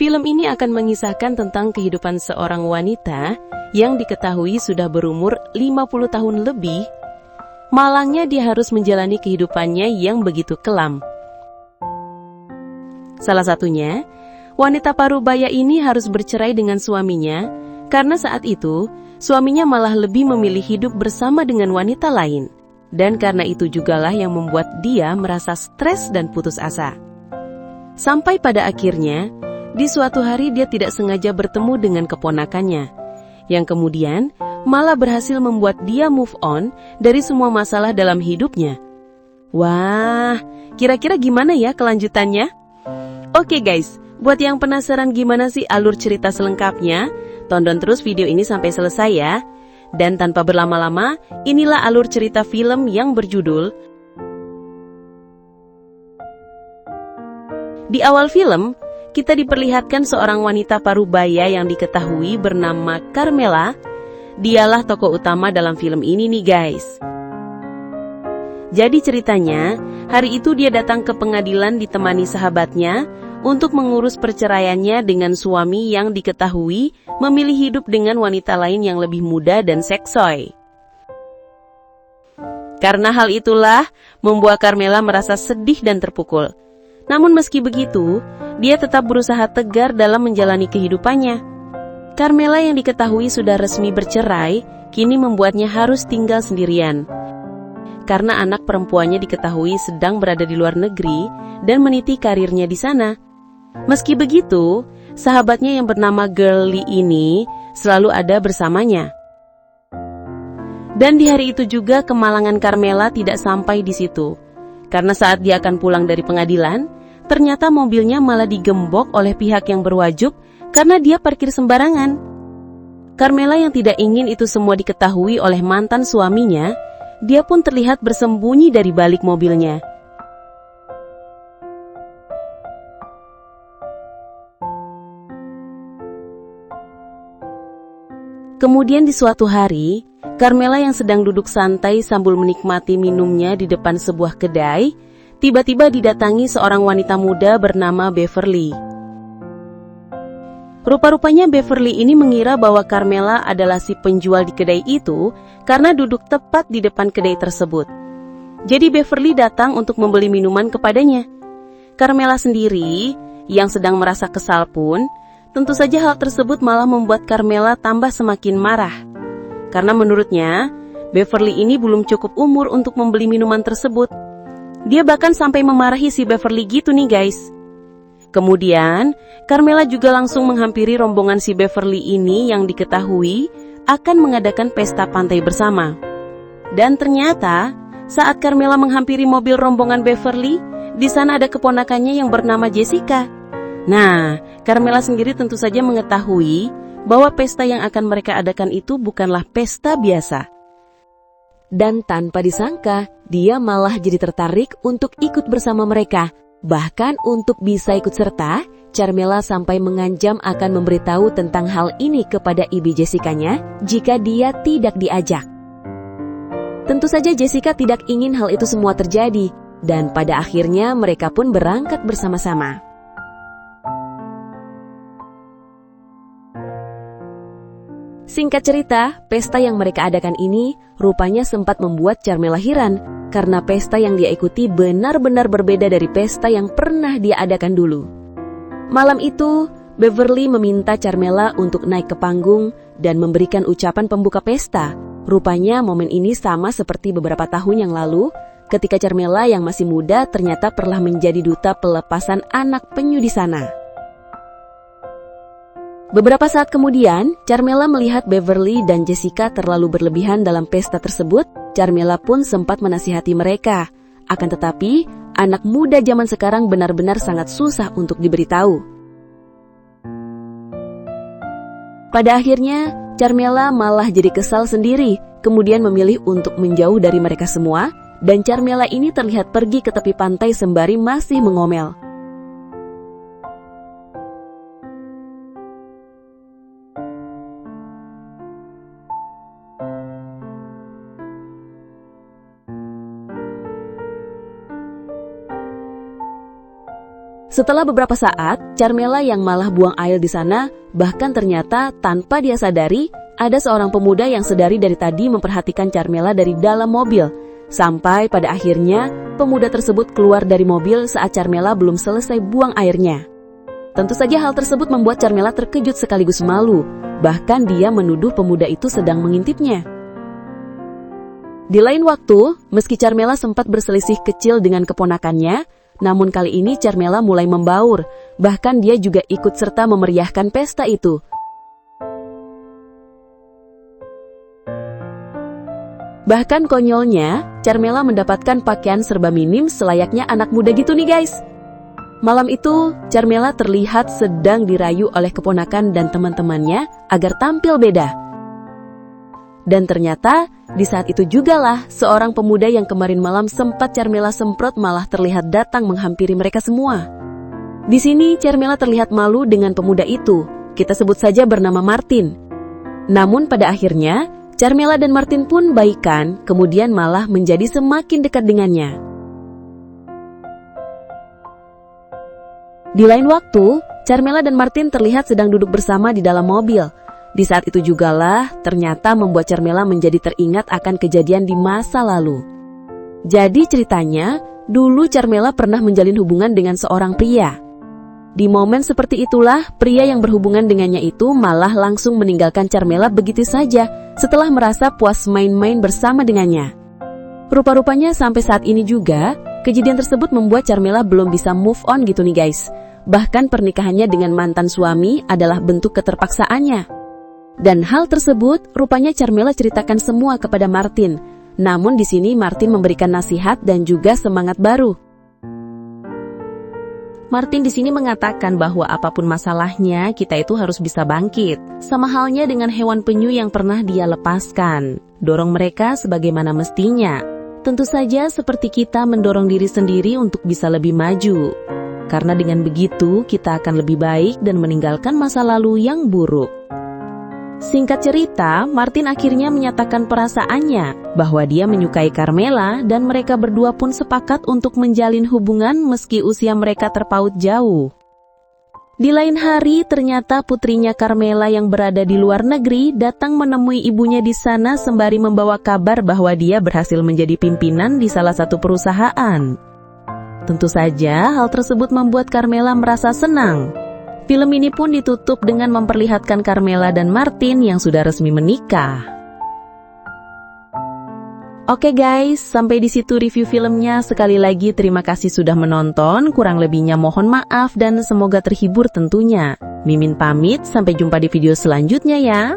Film ini akan mengisahkan tentang kehidupan seorang wanita yang diketahui sudah berumur 50 tahun lebih. Malangnya dia harus menjalani kehidupannya yang begitu kelam. Salah satunya, wanita parubaya ini harus bercerai dengan suaminya karena saat itu suaminya malah lebih memilih hidup bersama dengan wanita lain. Dan karena itu jugalah yang membuat dia merasa stres dan putus asa. Sampai pada akhirnya, di suatu hari dia tidak sengaja bertemu dengan keponakannya, yang kemudian malah berhasil membuat dia move on dari semua masalah dalam hidupnya. Wah, kira-kira gimana ya kelanjutannya? Oke guys, buat yang penasaran gimana sih alur cerita selengkapnya, tonton terus video ini sampai selesai ya. Dan tanpa berlama-lama, inilah alur cerita film yang berjudul. Di awal film, kita diperlihatkan seorang wanita parubaya yang diketahui bernama Carmela. Dialah tokoh utama dalam film ini nih guys. Jadi ceritanya, hari itu dia datang ke pengadilan ditemani sahabatnya untuk mengurus perceraiannya dengan suami yang diketahui memilih hidup dengan wanita lain yang lebih muda dan seksoi. Karena hal itulah membuat Carmela merasa sedih dan terpukul. Namun meski begitu, dia tetap berusaha tegar dalam menjalani kehidupannya. Carmela yang diketahui sudah resmi bercerai, kini membuatnya harus tinggal sendirian. Karena anak perempuannya diketahui sedang berada di luar negeri dan meniti karirnya di sana. Meski begitu, sahabatnya yang bernama Girlie ini selalu ada bersamanya. Dan di hari itu juga kemalangan Carmela tidak sampai di situ. Karena saat dia akan pulang dari pengadilan, ternyata mobilnya malah digembok oleh pihak yang berwajib karena dia parkir sembarangan. Carmela yang tidak ingin itu semua diketahui oleh mantan suaminya, dia pun terlihat bersembunyi dari balik mobilnya. Kemudian di suatu hari, Carmela yang sedang duduk santai sambil menikmati minumnya di depan sebuah kedai, tiba-tiba didatangi seorang wanita muda bernama Beverly. Rupa-rupanya Beverly ini mengira bahwa Carmela adalah si penjual di kedai itu karena duduk tepat di depan kedai tersebut. Jadi Beverly datang untuk membeli minuman kepadanya. Carmela sendiri, yang sedang merasa kesal pun, tentu saja hal tersebut malah membuat Carmela tambah semakin marah. Karena menurutnya, Beverly ini belum cukup umur untuk membeli minuman tersebut. Dia bahkan sampai memarahi si Beverly gitu nih guys. Kemudian, Carmela juga langsung menghampiri rombongan si Beverly ini yang diketahui akan mengadakan pesta pantai bersama. Dan ternyata, saat Carmela menghampiri mobil rombongan Beverly, di sana ada keponakannya yang bernama Jessica. Nah, Carmela sendiri tentu saja mengetahui bahwa pesta yang akan mereka adakan itu bukanlah pesta biasa. Dan tanpa disangka, dia malah jadi tertarik untuk ikut bersama mereka. Bahkan untuk bisa ikut serta, Carmela sampai mengancam akan memberitahu tentang hal ini kepada ibu Jessica-nya jika dia tidak diajak. Tentu saja Jessica tidak ingin hal itu semua terjadi, dan pada akhirnya mereka pun berangkat bersama-sama. Singkat cerita, pesta yang mereka adakan ini rupanya sempat membuat Carmela heran karena pesta yang dia ikuti benar-benar berbeda dari pesta yang pernah dia adakan dulu. Malam itu, Beverly meminta Carmela untuk naik ke panggung dan memberikan ucapan pembuka pesta. Rupanya momen ini sama seperti beberapa tahun yang lalu ketika Carmela yang masih muda ternyata pernah menjadi duta pelepasan anak penyu di sana. Beberapa saat kemudian, Carmela melihat Beverly dan Jessica terlalu berlebihan dalam pesta tersebut. Carmela pun sempat menasihati mereka. Akan tetapi, anak muda zaman sekarang benar-benar sangat susah untuk diberitahu. Pada akhirnya, Carmela malah jadi kesal sendiri, kemudian memilih untuk menjauh dari mereka semua, dan Carmela ini terlihat pergi ke tepi pantai sembari masih mengomel. Setelah beberapa saat, Carmela yang malah buang air di sana, bahkan ternyata tanpa dia sadari, ada seorang pemuda yang sedari dari tadi memperhatikan Carmela dari dalam mobil. Sampai pada akhirnya, pemuda tersebut keluar dari mobil saat Carmela belum selesai buang airnya. Tentu saja hal tersebut membuat Carmela terkejut sekaligus malu. Bahkan dia menuduh pemuda itu sedang mengintipnya. Di lain waktu, meski Carmela sempat berselisih kecil dengan keponakannya, namun kali ini Carmela mulai membaur, bahkan dia juga ikut serta memeriahkan pesta itu. Bahkan konyolnya, Carmela mendapatkan pakaian serba minim selayaknya anak muda gitu nih guys. Malam itu, Carmela terlihat sedang dirayu oleh keponakan dan teman-temannya agar tampil beda. Dan ternyata, di saat itu jugalah seorang pemuda yang kemarin malam sempat Carmela semprot malah terlihat datang menghampiri mereka semua. Di sini Carmela terlihat malu dengan pemuda itu, kita sebut saja bernama Martin. Namun pada akhirnya, Carmela dan Martin pun baikan, kemudian malah menjadi semakin dekat dengannya. Di lain waktu, Carmela dan Martin terlihat sedang duduk bersama di dalam mobil. Di saat itu jugalah ternyata membuat Carmela menjadi teringat akan kejadian di masa lalu. Jadi ceritanya, dulu Carmela pernah menjalin hubungan dengan seorang pria. Di momen seperti itulah, pria yang berhubungan dengannya itu malah langsung meninggalkan Carmela begitu saja setelah merasa puas main-main bersama dengannya. Rupa-rupanya sampai saat ini juga, kejadian tersebut membuat Carmela belum bisa move on gitu nih guys. Bahkan pernikahannya dengan mantan suami adalah bentuk keterpaksaannya. Dan hal tersebut rupanya Carmela ceritakan semua kepada Martin. Namun di sini Martin memberikan nasihat dan juga semangat baru. Martin di sini mengatakan bahwa apapun masalahnya, kita itu harus bisa bangkit. Sama halnya dengan hewan penyu yang pernah dia lepaskan. Dorong mereka sebagaimana mestinya. Tentu saja seperti kita mendorong diri sendiri untuk bisa lebih maju. Karena dengan begitu, kita akan lebih baik dan meninggalkan masa lalu yang buruk. Singkat cerita, Martin akhirnya menyatakan perasaannya bahwa dia menyukai Carmela dan mereka berdua pun sepakat untuk menjalin hubungan meski usia mereka terpaut jauh. Di lain hari, ternyata putrinya Carmela yang berada di luar negeri datang menemui ibunya di sana sembari membawa kabar bahwa dia berhasil menjadi pimpinan di salah satu perusahaan. Tentu saja, hal tersebut membuat Carmela merasa senang. Film ini pun ditutup dengan memperlihatkan Carmela dan Martin yang sudah resmi menikah. Oke guys, sampai di situ review filmnya. Sekali lagi terima kasih sudah menonton. Kurang lebihnya mohon maaf dan semoga terhibur tentunya. Mimin pamit, sampai jumpa di video selanjutnya ya.